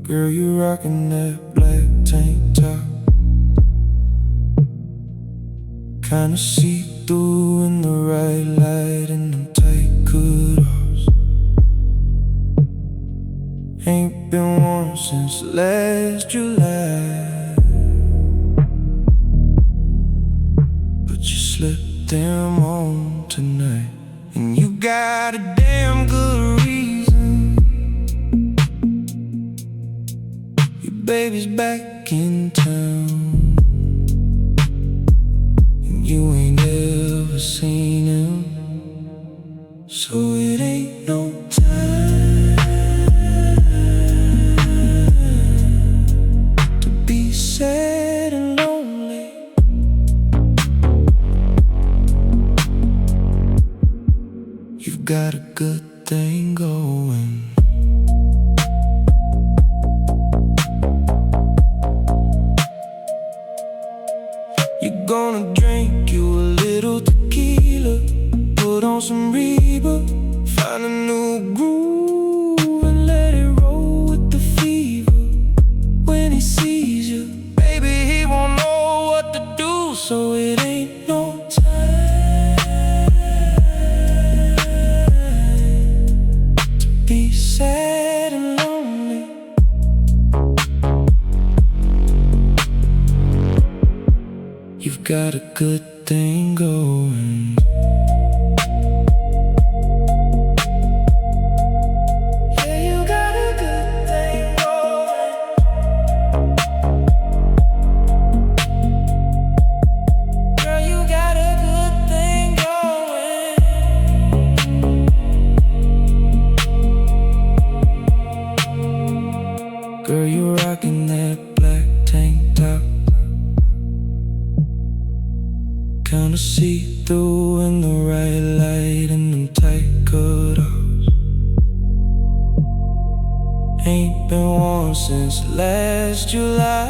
Girl, you rockin' that black tank top, kinda see-through in the right light and them tight cutoffs. Ain't been warm since last July, but you slipped them on tonight, and you got a damn good reason. Your baby's back in town, and you ain't ever seen him, so it ain't no time to be sad and lonely. You've got a good thing going. You're gonna drink you a little tequila, put on some Reba, find a new groove and let it roll with the fever. When he sees you, baby, he won't know what to do, so it ain't no time to be sad and lonely. You've got a good thing going. Yeah, you got a good thing going. Girl, you got a good thing going. Girl, you rockin' that black tank top, kinda see-through in the right light and them tight cutoffs. Ain't been warm since last July,